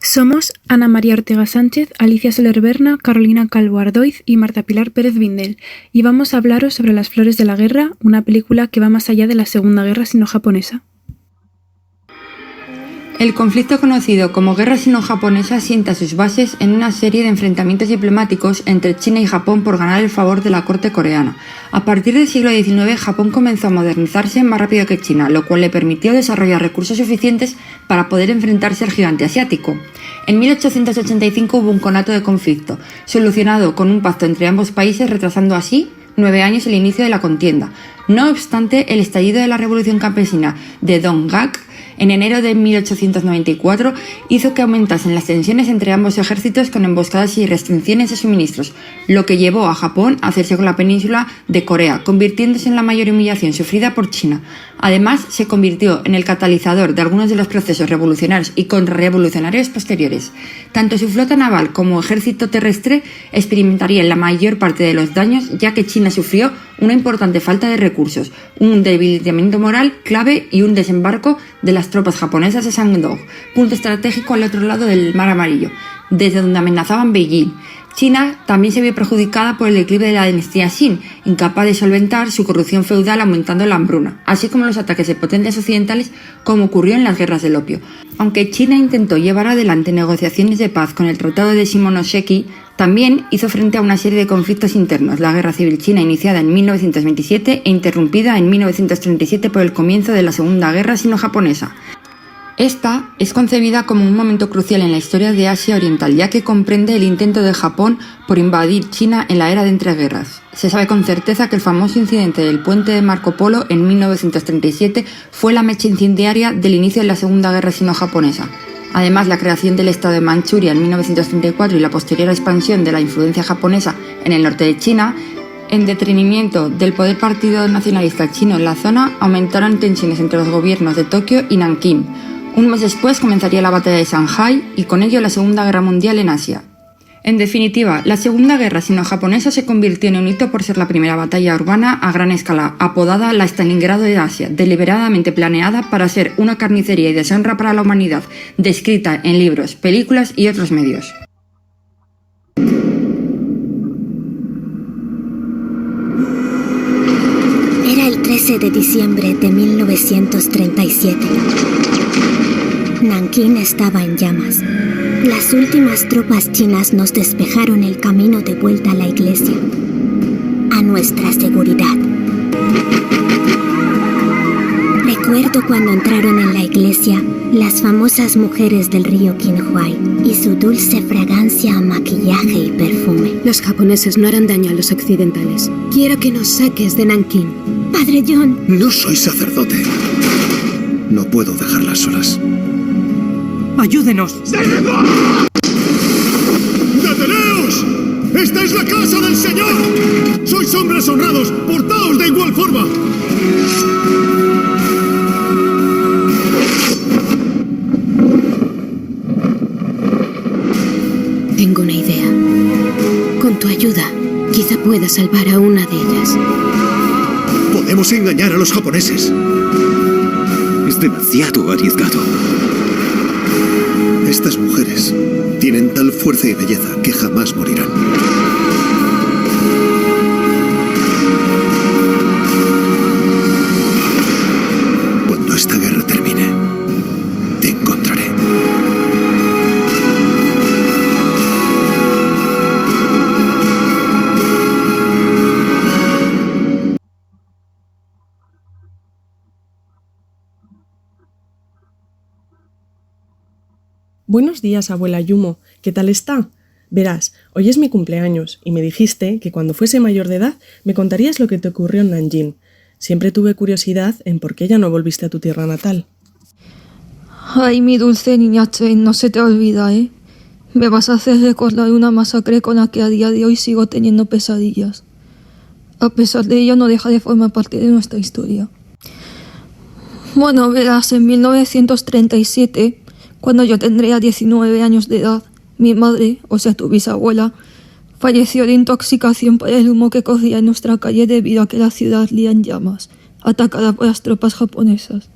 Somos Ana María Ortega Sánchez, Alicia Soler Berna, Carolina Calvo Ardoiz y Marta Pilar Pérez Vindel, y vamos a hablaros sobre Las Flores de la Guerra, una película que va más allá de la Segunda Guerra Sino-Japonesa. El conflicto conocido como Guerra Sino-Japonesa sienta sus bases en una serie de enfrentamientos diplomáticos entre China y Japón por ganar el favor de la corte coreana. A partir del siglo XIX, Japón comenzó a modernizarse más rápido que China, lo cual le permitió desarrollar recursos suficientes para poder enfrentarse al gigante asiático. En 1885 hubo un conato de conflicto, solucionado con un pacto entre ambos países, retrasando así 9 años el inicio de la contienda. No obstante, el estallido de la revolución campesina de Donggak en enero de 1894 hizo que aumentasen las tensiones entre ambos ejércitos con emboscadas y restricciones de suministros, lo que llevó a Japón a hacerse con la península de Corea, convirtiéndose en la mayor humillación sufrida por China. Además, se convirtió en el catalizador de algunos de los procesos revolucionarios y contrarrevolucionarios posteriores. Tanto su flota naval como ejército terrestre experimentarían la mayor parte de los daños, ya que China sufrió una importante falta de recursos, un debilitamiento moral clave y un desembarco de las tropas japonesas de Shandong, punto estratégico al otro lado del Mar Amarillo, desde donde amenazaban Beijing. China también se vio perjudicada por el declive de la dinastía Qin, incapaz de solventar su corrupción feudal aumentando la hambruna, así como los ataques de potencias occidentales como ocurrió en las guerras del opio. Aunque China intentó llevar adelante negociaciones de paz con el Tratado de Shimonoseki, también hizo frente a una serie de conflictos internos, la Guerra Civil China iniciada en 1927 e interrumpida en 1937 por el comienzo de la Segunda Guerra Sino-Japonesa. Esta es concebida como un momento crucial en la historia de Asia Oriental, ya que comprende el intento de Japón por invadir China en la era de entreguerras. Se sabe con certeza que el famoso incidente del puente de Marco Polo en 1937 fue la mecha incendiaria del inicio de la Segunda Guerra Sino-Japonesa. Además, la creación del Estado de Manchuria en 1934 y la posterior expansión de la influencia japonesa en el norte de China, en detrimento del poder partido nacionalista chino en la zona, aumentaron tensiones entre los gobiernos de Tokio y Nankín. Un mes después comenzaría la batalla de Shanghái y con ello la Segunda Guerra Mundial en Asia. En definitiva, la Segunda Guerra Sino-Japonesa se convirtió en un hito por ser la primera batalla urbana a gran escala, apodada la Stalingrado de Asia, deliberadamente planeada para ser una carnicería y deshonra para la humanidad, descrita en libros, películas y otros medios. Era el 13 de diciembre de 1937. Nankín estaba en llamas. Las últimas tropas chinas nos despejaron el camino de vuelta a la iglesia, a nuestra seguridad. Recuerdo cuando entraron en la iglesia las famosas mujeres del río Qinhuai y su dulce fragancia a maquillaje y perfume. Los japoneses no harán daño a los occidentales. Quiero que nos saques de Nankín. Padre John. No soy sacerdote. No puedo dejarlas solas. ¡Ayúdenos! ¡Deteneos! ¡Esta es la casa del Señor! ¡Sois hombres honrados! ¡Portaos de igual forma! Tengo una idea. Con tu ayuda, quizá pueda salvar a una de ellas. Podemos engañar a los japoneses. Es demasiado arriesgado. Estas mujeres tienen tal fuerza y belleza que jamás morirán. Cuando esta guerra termine, te encontraré. Buenos días, abuela Yumo. ¿Qué tal está? Verás, hoy es mi cumpleaños y me dijiste que cuando fuese mayor de edad me contarías lo que te ocurrió en Nanjing. Siempre tuve curiosidad en por qué ya no volviste a tu tierra natal. Ay, mi dulce niña Chen, no se te olvida, ¿eh? Me vas a hacer recordar una masacre con la que a día de hoy sigo teniendo pesadillas. A pesar de ello, no deja de formar parte de nuestra historia. Bueno, verás, en 1937... cuando yo tendría 19 años de edad, mi madre, o sea tu bisabuela, falleció de intoxicación por el humo que corría en nuestra calle debido a que la ciudad ardía en llamas, atacada por las tropas japonesas.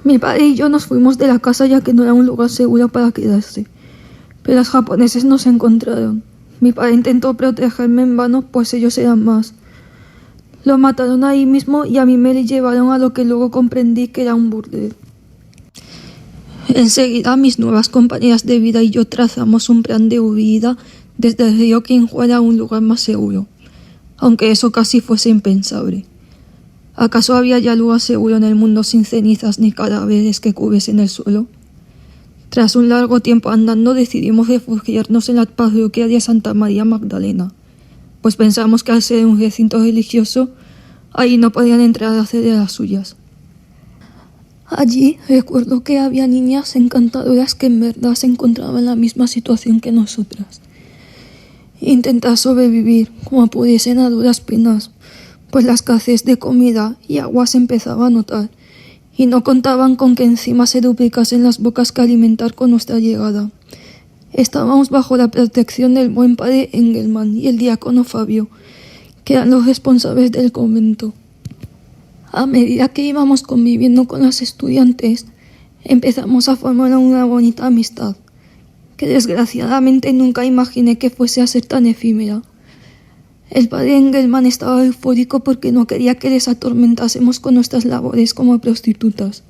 Mi padre y yo nos fuimos de la casa ya que no era un lugar seguro para quedarse. Pero los japoneses nos encontraron. Mi padre intentó protegerme en vano, pues ellos eran más. Lo mataron ahí mismo y a mí me llevaron a lo que luego comprendí que era un burdel. Enseguida mis nuevas compañeras de vida y yo trazamos un plan de huida desde el río Qinghua a un lugar más seguro, aunque eso casi fuese impensable. ¿Acaso había ya lugar seguro en el mundo sin cenizas ni cadáveres que cubriesen el suelo? Tras un largo tiempo andando decidimos refugiarnos en la parroquia de Santa María Magdalena, pues pensamos que al ser un recinto religioso, ahí no podían entrar a hacer de las suyas. Allí recuerdo que había niñas encantadoras que en verdad se encontraban en la misma situación que nosotras. Intentar sobrevivir como pudiesen a duras penas, pues la escasez de comida y agua se empezaba a notar, y no contaban con que encima se duplicasen las bocas que alimentar con nuestra llegada. Estábamos bajo la protección del buen padre Engelmann y el diácono Fabio, que eran los responsables del convento. A medida que íbamos conviviendo con las estudiantes, empezamos a formar una bonita amistad, que desgraciadamente nunca imaginé que fuese a ser tan efímera. El padre Engelmann estaba eufórico porque no quería que les atormentásemos con nuestras labores como prostitutas.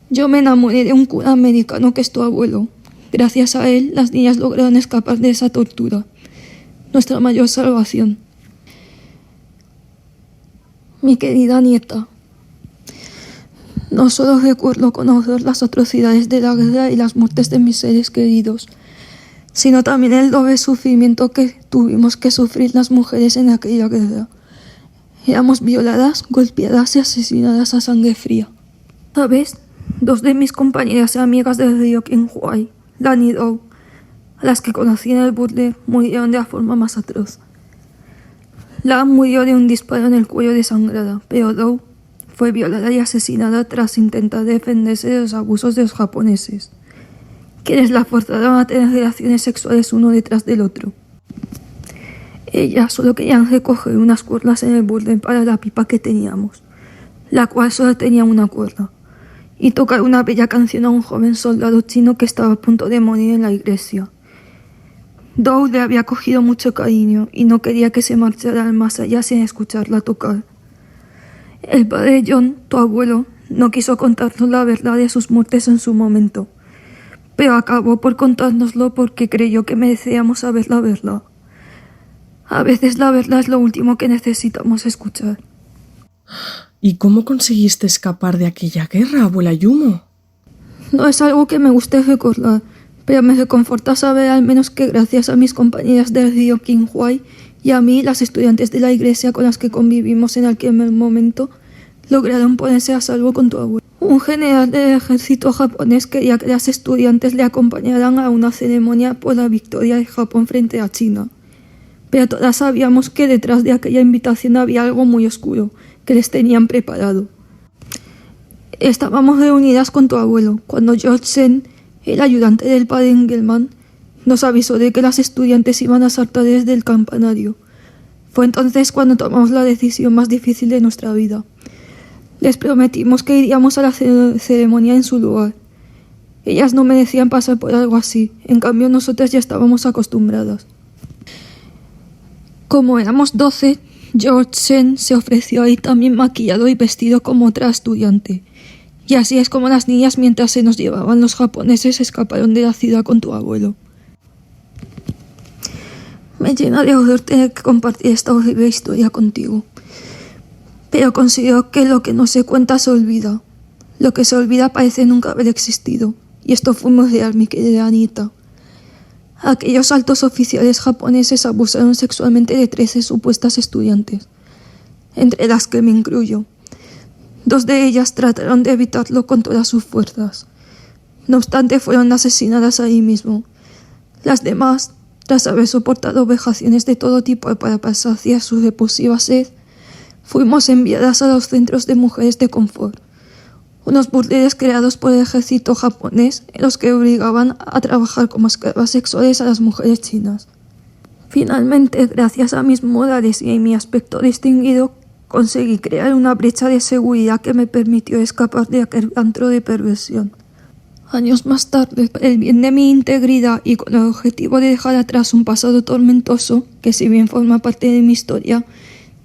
Yo me enamoré de un cura americano que es tu abuelo. Gracias a él, las niñas lograron escapar de esa tortura. Nuestra mayor salvación. Mi querida nieta, no solo recuerdo con horror las atrocidades de la guerra y las muertes de mis seres queridos, sino también el doble sufrimiento que tuvimos que sufrir las mujeres en aquella guerra. Éramos violadas, golpeadas y asesinadas a sangre fría. ¿Sabes? 2 de mis compañeras y amigas del río Qinghua, Lan y Dou, a las que conocí en el burdel, murieron de la forma más atroz. Lan murió de un disparo en el cuello desangrada, pero Dou fue violada y asesinada tras intentar defenderse de los abusos de los japoneses, quienes la forzaron a tener relaciones sexuales uno detrás del otro. Ellas solo querían recoger unas cuerdas en el burdel para la pipa que teníamos, la cual solo tenía una cuerda, y tocar una bella canción a un joven soldado chino que estaba a punto de morir en la iglesia. Dou le había cogido mucho cariño y no quería que se marchara al más allá sin escucharla tocar. El padre John, tu abuelo, no quiso contarnos la verdad de sus muertes en su momento, pero acabó por contárnoslo porque creyó que merecíamos saber la verdad. A veces la verdad es lo último que necesitamos escuchar. ¿Y cómo conseguiste escapar de aquella guerra, abuela Yumo? No es algo que me guste recordar, pero me reconforta saber al menos que gracias a mis compañeras del río Qinghua y a mí, las estudiantes de la iglesia con las que convivimos en aquel momento, lograron ponerse a salvo con tu abuelo. Un general del ejército japonés quería que las estudiantes le acompañaran a una ceremonia por la victoria de Japón frente a China. Pero todas sabíamos que detrás de aquella invitación había algo muy oscuro que les tenían preparado. Estábamos reunidas con tu abuelo cuando George Sen, el ayudante del padre Engelmann, nos avisó de que las estudiantes iban a saltar desde el campanario. Fue entonces cuando tomamos la decisión más difícil de nuestra vida. Les prometimos que iríamos a la ceremonia en su lugar. Ellas no merecían pasar por algo así, en cambio nosotras ya estábamos acostumbradas. Como éramos 12, George Sen se ofreció a ir también maquillado y vestido como otra estudiante. Y así es como las niñas, mientras se nos llevaban los japoneses, escaparon de la ciudad con tu abuelo. Me llena de horror tener que compartir esta horrible historia contigo. Pero considero que lo que no se cuenta se olvida. Lo que se olvida parece nunca haber existido. Y esto fue muy real, mi querida Anita. Aquellos altos oficiales japoneses abusaron sexualmente de 13 supuestas estudiantes, entre las que me incluyo. 2 de ellas trataron de evitarlo con todas sus fuerzas. No obstante, fueron asesinadas ahí mismo. Las demás, tras haber soportado vejaciones de todo tipo para saciar su repulsiva sed, fuimos enviadas a los centros de mujeres de confort, unos burdeles creados por el ejército japonés en los que obligaban a trabajar como esclavas sexuales a las mujeres chinas. Finalmente, gracias a mis modales y a mi aspecto distinguido, conseguí crear una brecha de seguridad que me permitió escapar de aquel antro de perversión. Años más tarde, por el bien de mi integridad y con el objetivo de dejar atrás un pasado tormentoso, que si bien forma parte de mi historia,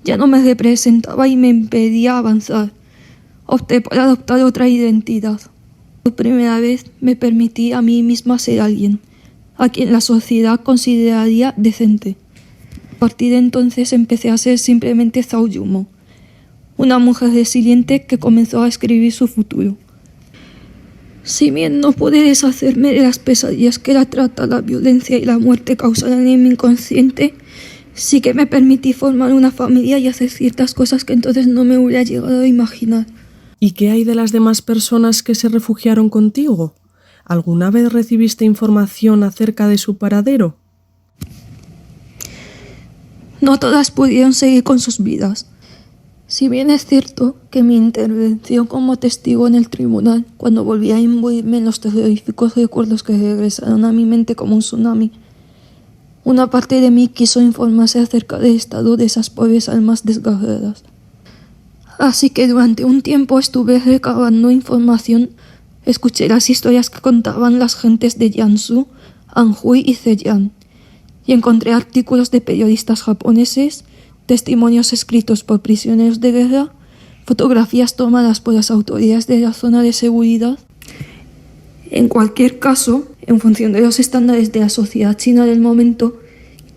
ya no me representaba y me impedía avanzar, opté por adoptar otra identidad. Por primera vez me permití a mí misma ser alguien, a quien la sociedad consideraría decente. A partir de entonces empecé a ser simplemente Zhao Yumo, una mujer resiliente que comenzó a escribir su futuro. Si bien no pude deshacerme de las pesadillas que la trata, la violencia y la muerte causaron en mi inconsciente, sí que me permití formar una familia y hacer ciertas cosas que entonces no me hubiera llegado a imaginar. ¿Y qué hay de las demás personas que se refugiaron contigo? ¿Alguna vez recibiste información acerca de su paradero? No todas pudieron seguir con sus vidas. Si bien es cierto que mi intervención como testigo en el tribunal, cuando volví a imbuirme en los terroríficos recuerdos que regresaron a mi mente como un tsunami, una parte de mí quiso informarse acerca del estado de esas pobres almas desgarradas. Así que durante un tiempo estuve recabando información, escuché las historias que contaban las gentes de Jiangsu, Anhui y Zhejiang, y encontré artículos de periodistas japoneses, testimonios escritos por prisioneros de guerra, fotografías tomadas por las autoridades de la zona de seguridad. En cualquier caso, en función de los estándares de la sociedad china del momento,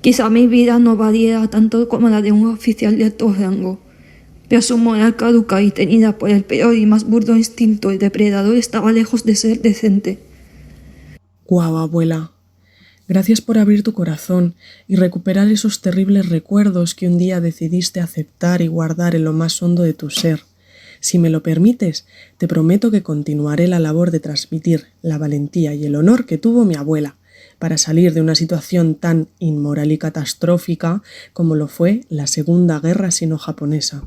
quizá mi vida no variara tanto como la de un oficial de alto rango, pero su moral caduca y tenida por el peor y más burdo instinto, el depredador, estaba lejos de ser decente. Guau, abuela. Gracias por abrir tu corazón y recuperar esos terribles recuerdos que un día decidiste aceptar y guardar en lo más hondo de tu ser. Si me lo permites, te prometo que continuaré la labor de transmitir la valentía y el honor que tuvo mi abuela para salir de una situación tan inmoral y catastrófica como lo fue la Segunda Guerra Sino-Japonesa.